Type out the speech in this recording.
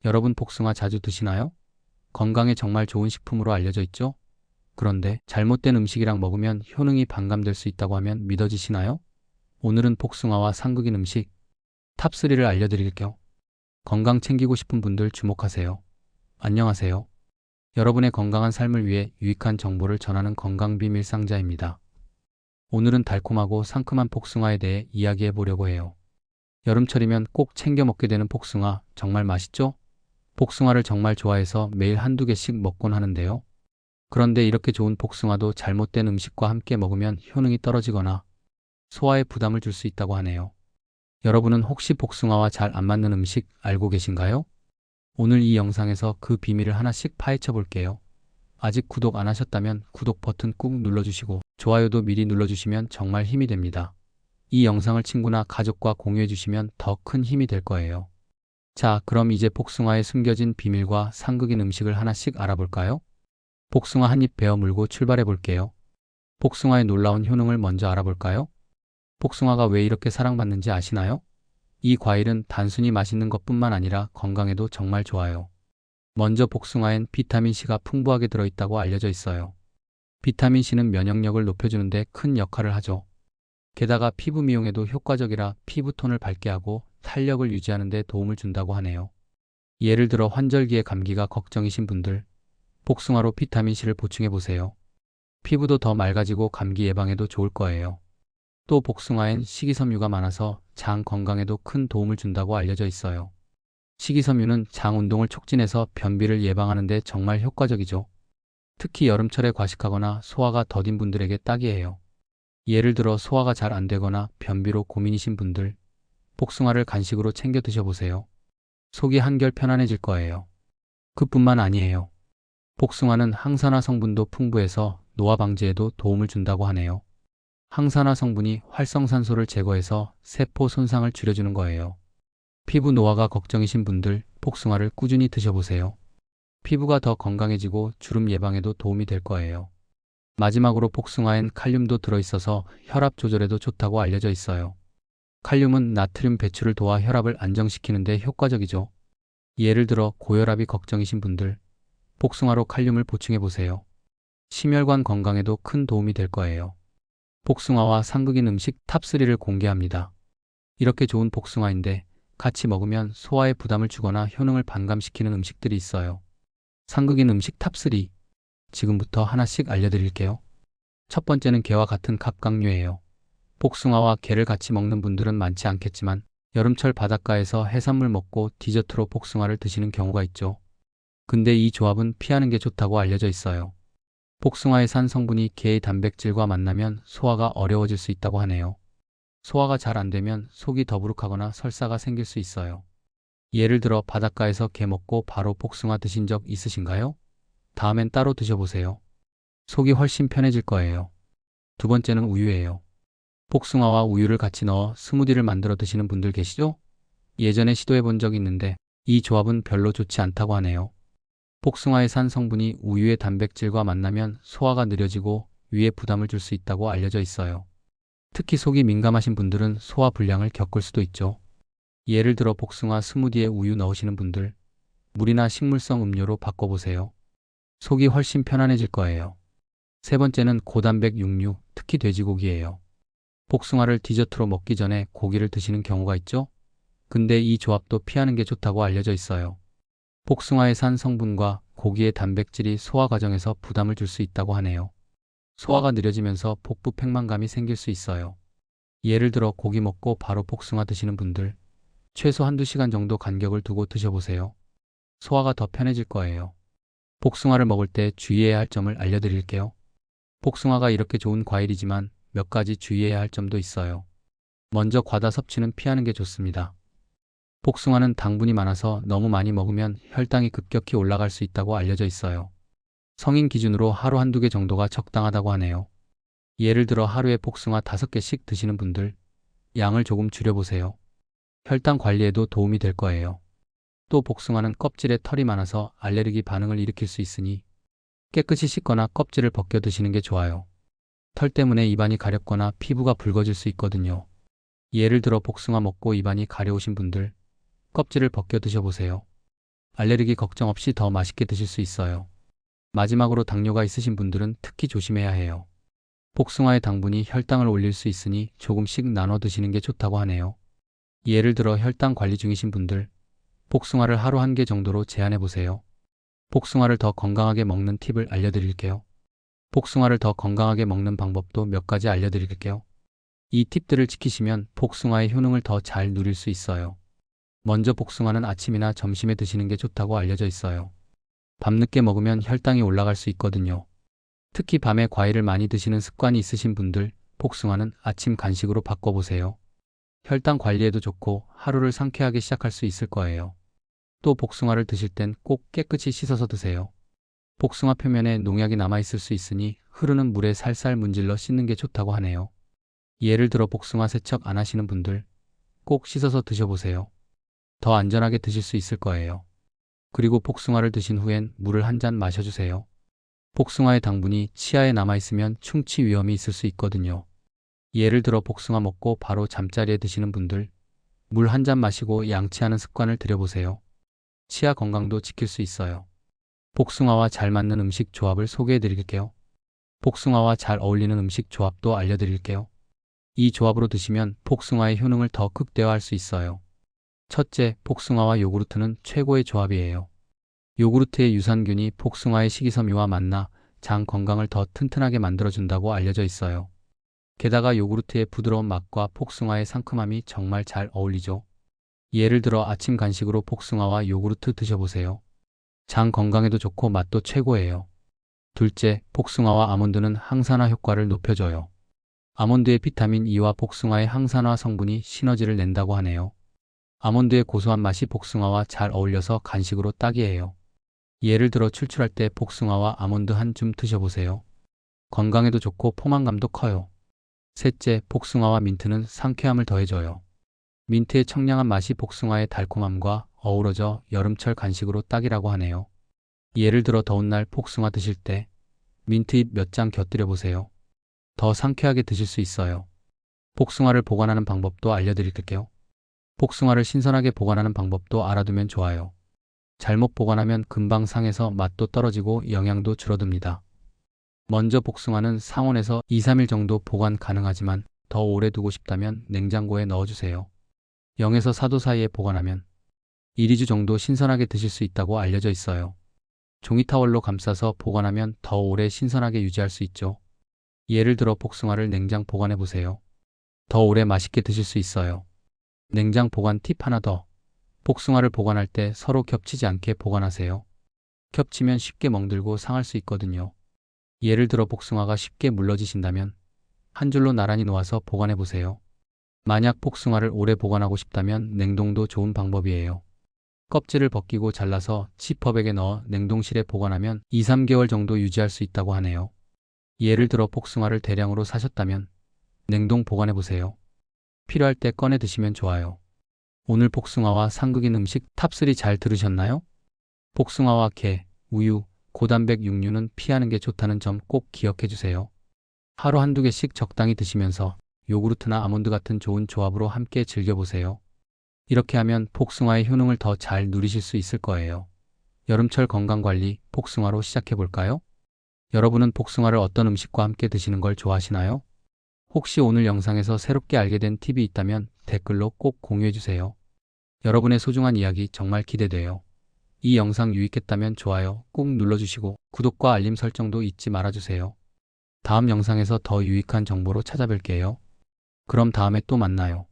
여러분 복숭아 자주 드시나요? 건강에 정말 좋은 식품으로 알려져 있죠? 그런데 잘못된 음식이랑 먹으면 효능이 반감될 수 있다고 하면 믿어지시나요? 오늘은 복숭아와 상극인 음식 탑3를 알려드릴게요. 건강 챙기고 싶은 분들 주목하세요. 안녕하세요. 여러분의 건강한 삶을 위해 유익한 정보를 전하는 건강비밀 상자입니다. 오늘은 달콤하고 상큼한 복숭아에 대해 이야기해 보려고 해요. 여름철이면 꼭 챙겨 먹게 되는 복숭아 정말 맛있죠? 복숭아를 정말 좋아해서 매일 한두 개씩 먹곤 하는데요. 그런데 이렇게 좋은 복숭아도 잘못된 음식과 함께 먹으면 효능이 떨어지거나 소화에 부담을 줄 수 있다고 하네요. 여러분은 혹시 복숭아와 잘 안 맞는 음식 알고 계신가요? 오늘 이 영상에서 그 비밀을 하나씩 파헤쳐 볼게요. 아직 구독 안 하셨다면 구독 버튼 꾹 눌러주시고 좋아요도 미리 눌러주시면 정말 힘이 됩니다. 이 영상을 친구나 가족과 공유해 주시면 더 큰 힘이 될 거예요. 자, 그럼 이제 복숭아에 숨겨진 비밀과 상극인 음식을 하나씩 알아볼까요? 복숭아 한 입 베어 물고 출발해 볼게요. 복숭아의 놀라운 효능을 먼저 알아볼까요? 복숭아가 왜 이렇게 사랑받는지 아시나요? 이 과일은 단순히 맛있는 것뿐만 아니라 건강에도 정말 좋아요. 먼저 복숭아엔 비타민C가 풍부하게 들어있다고 알려져 있어요. 비타민C는 면역력을 높여주는 데 큰 역할을 하죠. 게다가 피부 미용에도 효과적이라 피부톤을 밝게 하고 탄력을 유지하는 데 도움을 준다고 하네요. 예를 들어 환절기에 감기가 걱정이신 분들, 복숭아로 비타민C를 보충해 보세요. 피부도 더 맑아지고 감기 예방에도 좋을 거예요. 또 복숭아엔 식이섬유가 많아서 장 건강에도 큰 도움을 준다고 알려져 있어요. 식이섬유는 장 운동을 촉진해서 변비를 예방하는 데 정말 효과적이죠. 특히 여름철에 과식하거나 소화가 더딘 분들에게 딱이에요. 예를 들어 소화가 잘 안 되거나 변비로 고민이신 분들, 복숭아를 간식으로 챙겨 드셔보세요. 속이 한결 편안해질 거예요. 그뿐만 아니에요. 복숭아는 항산화 성분도 풍부해서 노화 방지에도 도움을 준다고 하네요. 항산화 성분이 활성산소를 제거해서 세포 손상을 줄여주는 거예요. 피부 노화가 걱정이신 분들, 복숭아를 꾸준히 드셔보세요. 피부가 더 건강해지고 주름 예방에도 도움이 될 거예요. 마지막으로 복숭아엔 칼륨도 들어있어서 혈압 조절에도 좋다고 알려져 있어요. 칼륨은 나트륨 배출을 도와 혈압을 안정시키는 데 효과적이죠. 예를 들어 고혈압이 걱정이신 분들, 복숭아로 칼륨을 보충해 보세요. 심혈관 건강에도 큰 도움이 될 거예요. 복숭아와 상극인 음식 탑3를 공개합니다. 이렇게 좋은 복숭아인데 같이 먹으면 소화에 부담을 주거나 효능을 반감시키는 음식들이 있어요. 상극인 음식 탑3. 지금부터 하나씩 알려드릴게요. 첫 번째는 게와 같은 갑각류예요. 복숭아와 게를 같이 먹는 분들은 많지 않겠지만 여름철 바닷가에서 해산물 먹고 디저트로 복숭아를 드시는 경우가 있죠. 근데 이 조합은 피하는 게 좋다고 알려져 있어요. 복숭아의 산 성분이 게의 단백질과 만나면 소화가 어려워질 수 있다고 하네요. 소화가 잘 안 되면 속이 더부룩하거나 설사가 생길 수 있어요. 예를 들어 바닷가에서 게 먹고 바로 복숭아 드신 적 있으신가요? 다음엔 따로 드셔보세요. 속이 훨씬 편해질 거예요. 두 번째는 우유예요. 복숭아와 우유를 같이 넣어 스무디를 만들어 드시는 분들 계시죠? 예전에 시도해 본 적이 있는데 이 조합은 별로 좋지 않다고 하네요. 복숭아의 산 성분이 우유의 단백질과 만나면 소화가 느려지고 위에 부담을 줄 수 있다고 알려져 있어요. 특히 속이 민감하신 분들은 소화 불량을 겪을 수도 있죠. 예를 들어 복숭아 스무디에 우유 넣으시는 분들, 물이나 식물성 음료로 바꿔보세요. 속이 훨씬 편안해질 거예요. 세 번째는 고단백 육류, 특히 돼지고기예요. 복숭아를 디저트로 먹기 전에 고기를 드시는 경우가 있죠? 근데 이 조합도 피하는 게 좋다고 알려져 있어요. 복숭아의 산 성분과 고기의 단백질이 소화 과정에서 부담을 줄 수 있다고 하네요. 소화가 느려지면서 복부 팽만감이 생길 수 있어요. 예를 들어 고기 먹고 바로 복숭아 드시는 분들, 최소 한두 시간 정도 간격을 두고 드셔보세요. 소화가 더 편해질 거예요. 복숭아를 먹을 때 주의해야 할 점을 알려드릴게요. 복숭아가 이렇게 좋은 과일이지만 몇 가지 주의해야 할 점도 있어요. 먼저 과다 섭취는 피하는 게 좋습니다. 복숭아는 당분이 많아서 너무 많이 먹으면 혈당이 급격히 올라갈 수 있다고 알려져 있어요. 성인 기준으로 하루 한두 개 정도가 적당하다고 하네요. 예를 들어 하루에 복숭아 5개씩 드시는 분들, 양을 조금 줄여보세요. 혈당 관리에도 도움이 될 거예요. 또 복숭아는 껍질에 털이 많아서 알레르기 반응을 일으킬 수 있으니 깨끗이 씻거나 껍질을 벗겨 드시는 게 좋아요. 털 때문에 입안이 가렵거나 피부가 붉어질 수 있거든요. 예를 들어 복숭아 먹고 입안이 가려우신 분들, 껍질을 벗겨 드셔보세요. 알레르기 걱정 없이 더 맛있게 드실 수 있어요. 마지막으로 당뇨가 있으신 분들은 특히 조심해야 해요. 복숭아의 당분이 혈당을 올릴 수 있으니 조금씩 나눠 드시는 게 좋다고 하네요. 예를 들어 혈당 관리 중이신 분들, 복숭아를 하루 1개 정도로 제한해 보세요. 복숭아를 더 건강하게 먹는 팁을 알려드릴게요. 복숭아를 더 건강하게 먹는 방법도 몇 가지 알려드릴게요. 이 팁들을 지키시면 복숭아의 효능을 더 잘 누릴 수 있어요. 먼저 복숭아는 아침이나 점심에 드시는 게 좋다고 알려져 있어요. 밤늦게 먹으면 혈당이 올라갈 수 있거든요. 특히 밤에 과일을 많이 드시는 습관이 있으신 분들, 복숭아는 아침 간식으로 바꿔보세요. 혈당 관리에도 좋고 하루를 상쾌하게 시작할 수 있을 거예요. 또 복숭아를 드실 땐 꼭 깨끗이 씻어서 드세요. 복숭아 표면에 농약이 남아있을 수 있으니 흐르는 물에 살살 문질러 씻는 게 좋다고 하네요. 예를 들어 복숭아 세척 안 하시는 분들, 꼭 씻어서 드셔보세요. 더 안전하게 드실 수 있을 거예요. 그리고 복숭아를 드신 후엔 물을 한 잔 마셔주세요. 복숭아의 당분이 치아에 남아있으면 충치 위험이 있을 수 있거든요. 예를 들어 복숭아 먹고 바로 잠자리에 드시는 분들, 물 한 잔 마시고 양치하는 습관을 들여보세요. 치아 건강도 지킬 수 있어요. 복숭아와 잘 맞는 음식 조합을 소개해 드릴게요. 복숭아와 잘 어울리는 음식 조합도 알려드릴게요. 이 조합으로 드시면 복숭아의 효능을 더 극대화할 수 있어요. 첫째, 복숭아와 요구르트는 최고의 조합이에요. 요구르트의 유산균이 복숭아의 식이섬유와 만나 장 건강을 더 튼튼하게 만들어준다고 알려져 있어요. 게다가 요구르트의 부드러운 맛과 복숭아의 상큼함이 정말 잘 어울리죠. 예를 들어 아침 간식으로 복숭아와 요구르트 드셔보세요. 장 건강에도 좋고 맛도 최고예요. 둘째, 복숭아와 아몬드는 항산화 효과를 높여줘요. 아몬드의 비타민 E와 복숭아의 항산화 성분이 시너지를 낸다고 하네요. 아몬드의 고소한 맛이 복숭아와 잘 어울려서 간식으로 딱이에요. 예를 들어 출출할 때 복숭아와 아몬드 한 줌 드셔보세요. 건강에도 좋고 포만감도 커요. 셋째, 복숭아와 민트는 상쾌함을 더해줘요. 민트의 청량한 맛이 복숭아의 달콤함과 어우러져 여름철 간식으로 딱이라고 하네요. 예를 들어 더운 날 복숭아 드실 때 민트잎 몇 장 곁들여 보세요. 더 상쾌하게 드실 수 있어요. 복숭아를 보관하는 방법도 알려드릴게요. 복숭아를 신선하게 보관하는 방법도 알아두면 좋아요. 잘못 보관하면 금방 상해서 맛도 떨어지고 영양도 줄어듭니다. 먼저 복숭아는 상온에서 2-3일 정도 보관 가능하지만 더 오래 두고 싶다면 냉장고에 넣어주세요. 0에서 4도 사이에 보관하면 1-2주 정도 신선하게 드실 수 있다고 알려져 있어요. 종이 타월로 감싸서 보관하면 더 오래 신선하게 유지할 수 있죠. 예를 들어 복숭아를 냉장 보관해 보세요. 더 오래 맛있게 드실 수 있어요. 냉장 보관 팁 하나 더. 복숭아를 보관할 때 서로 겹치지 않게 보관하세요. 겹치면 쉽게 멍들고 상할 수 있거든요. 예를 들어 복숭아가 쉽게 물러지신다면 한 줄로 나란히 놓아서 보관해 보세요. 만약 복숭아를 오래 보관하고 싶다면 냉동도 좋은 방법이에요. 껍질을 벗기고 잘라서 지퍼백에 넣어 냉동실에 보관하면 2-3개월 정도 유지할 수 있다고 하네요. 예를 들어 복숭아를 대량으로 사셨다면 냉동 보관해 보세요. 필요할 때 꺼내 드시면 좋아요. 오늘 복숭아와 상극인 음식 탑3 잘 들으셨나요? 복숭아와 게, 우유, 고단백 육류는 피하는 게 좋다는 점 꼭 기억해 주세요. 하루 1-2개씩 적당히 드시면서 요구르트나 아몬드 같은 좋은 조합으로 함께 즐겨보세요. 이렇게 하면 복숭아의 효능을 더 잘 누리실 수 있을 거예요. 여름철 건강관리 복숭아로 시작해볼까요? 여러분은 복숭아를 어떤 음식과 함께 드시는 걸 좋아하시나요? 혹시 오늘 영상에서 새롭게 알게 된 팁이 있다면 댓글로 꼭 공유해주세요. 여러분의 소중한 이야기 정말 기대돼요. 이 영상 유익했다면 좋아요 꾹 눌러주시고 구독과 알림 설정도 잊지 말아주세요. 다음 영상에서 더 유익한 정보로 찾아뵐게요. 그럼 다음에 또 만나요.